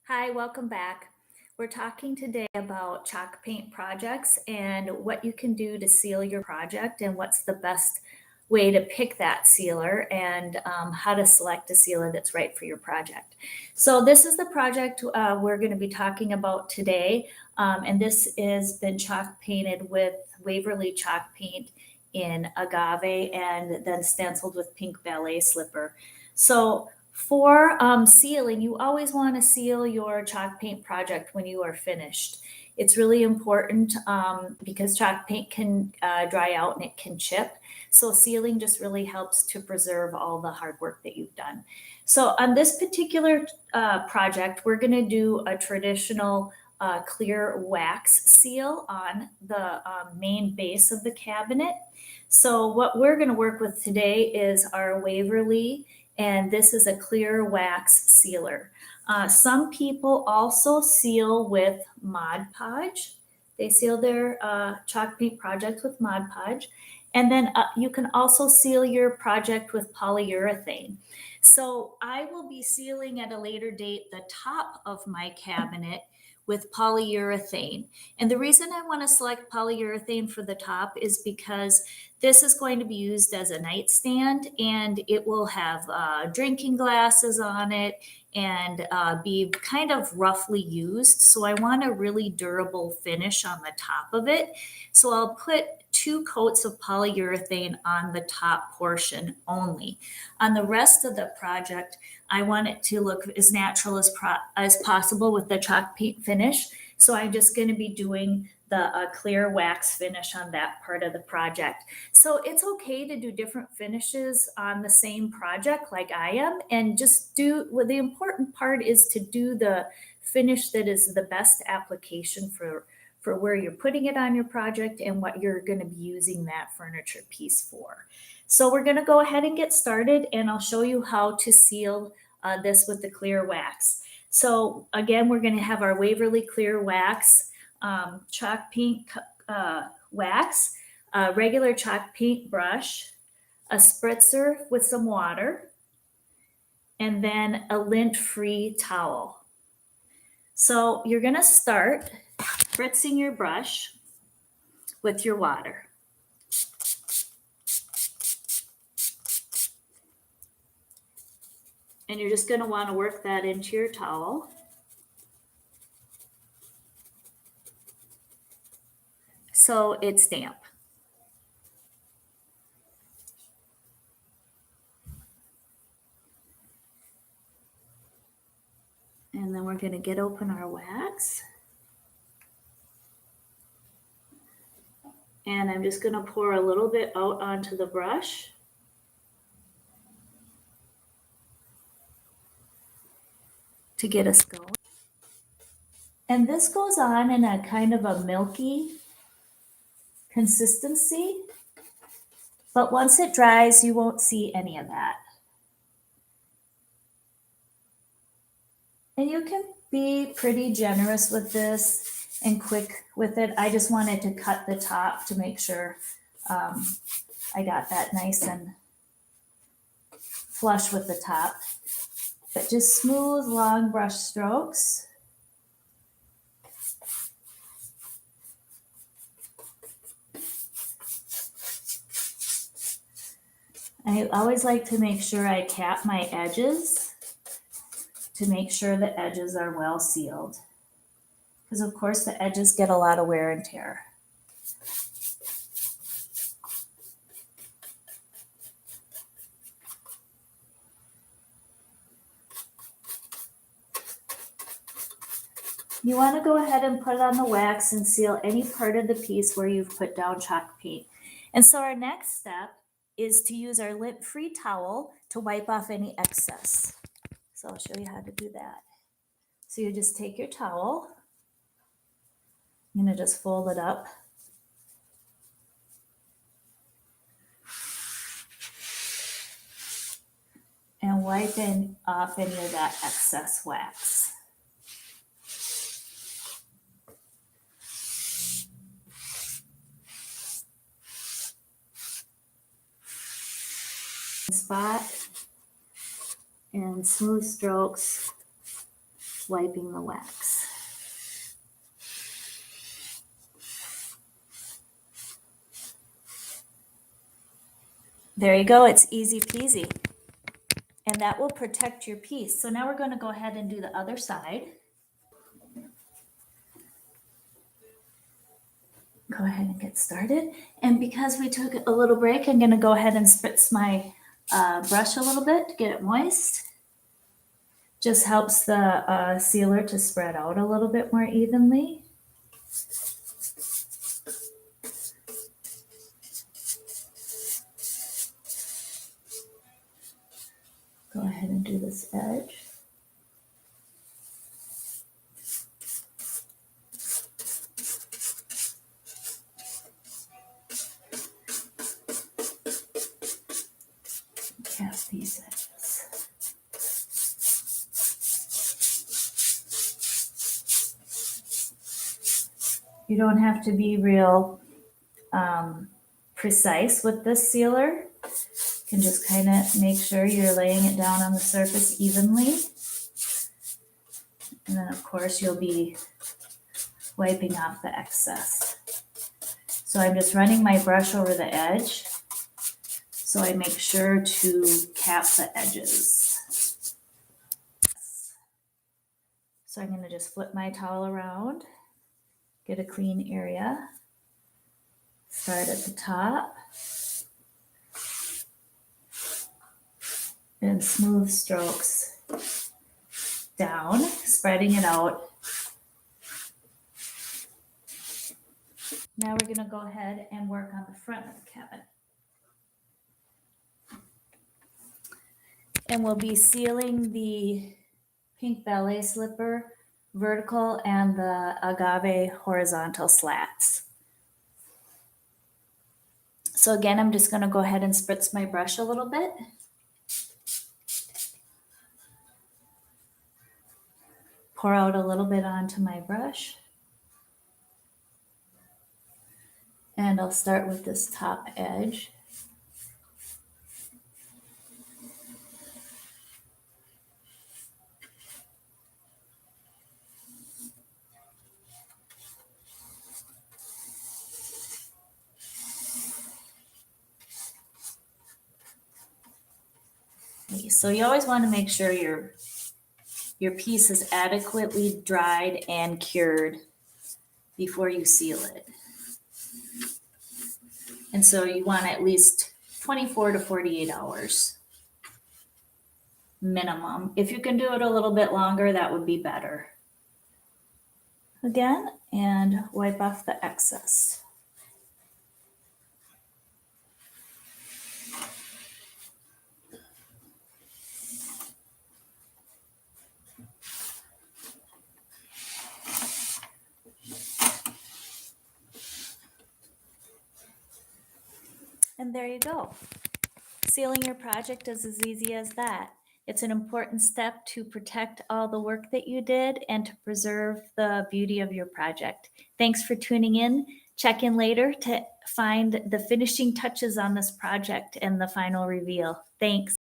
Hi, welcome back. We're talking today about chalk paint projects and what you can do to seal your project and what's the best way to pick that sealer and how to select a sealer that's right for your project. So this is the project we're going to be talking about today, and this has been chalk painted with Waverly chalk paint in agave and then stenciled with pink ballet slipper. So for sealing, you always want to seal your chalk paint project when you are finished. It's really important because chalk paint can dry out and it can chip. So sealing just really helps to preserve all the hard work that you've done. So on this particular project, we're going to do a traditional clear wax seal on the main base of the cabinet. So what we're going to work with today is our Waverly, and this is a clear wax sealer. Some people also seal with Mod Podge. They seal their chalk paint projects with Mod Podge. And then you can also seal your project with polyurethane. So I will be sealing at a later date the top of my cabinet with polyurethane. And the reason I want to select polyurethane for the top is because this is going to be used as a nightstand and it will have drinking glasses on it and be kind of roughly used. So I want a really durable finish on the top of it. So I'll put 2 coats of polyurethane on the top portion only. On the rest of the project, I want it to look as natural as possible with the chalk paint finish. So I'm just going to be doing the clear wax finish on that part of the project. So it's okay to do different finishes on the same project like I am, and just well, the important part is to do the finish that is the best application for where you're putting it on your project and what you're going to be using that furniture piece for. So we're going to go ahead and get started, and I'll show you how to seal this with the clear wax. So again, we're going to have our Waverly clear wax, chalk paint wax, a regular chalk paint brush, a spritzer with some water, and then a lint-free towel. So you're going to start spritzing your brush with your water. And you're just going to want to work that into your towel. So it's damp. And then we're going to get open our wax. And I'm just going to pour a little bit out onto the brush. To get us going. And this goes on in a kind of a milky consistency, but once it dries, you won't see any of that. And you can be pretty generous with this and quick with it. I just wanted to cut the top to make sure I got that nice and flush with the top. But just smooth, long brush strokes. I always like to make sure I cap my edges to make sure the edges are well sealed. Because of course the edges get a lot of wear and tear. You want to go ahead and put on the wax and seal any part of the piece where you've put down chalk paint. And so our next step is to use our lint-free towel to wipe off any excess. So I'll show you how to do that. So you just take your towel, I'm going to just fold it up. And wipe off any of that excess wax. Spot and smooth strokes wiping the wax. There you go, it's easy peasy. And that will protect your piece. So now we're going to go ahead and do the other side. Go ahead and get started. And because we took a little break, I'm going to go ahead and spritz my brush a little bit to get it moist. Just helps the sealer to spread out a little bit more evenly. Go ahead and do this edge. Cap these edges. You don't have to be real precise with this sealer. You can just kind of make sure you're laying it down on the surface evenly. And then of course you'll be wiping off the excess. So I'm just running my brush over the edge so I make sure to cap the edges. So I'm going to just flip my towel around, get a clean area, start at the top, and smooth strokes down, spreading it out. Now we're going to go ahead and work on the front of the cabin. And we'll be sealing the pink ballet slipper vertical and the agave horizontal slats. So again, I'm just going to go ahead and spritz my brush a little bit. Pour out a little bit onto my brush. And I'll start with this top edge. So you always want to make sure your piece is adequately dried and cured before you seal it. And so you want at least 24 to 48 hours minimum. If you can do it a little bit longer, that would be better. Again, and wipe off the excess. And there you go. Sealing your project is as easy as that. It's an important step to protect all the work that you did and to preserve the beauty of your project. Thanks for tuning in. Check in later to find the finishing touches on this project and the final reveal. Thanks.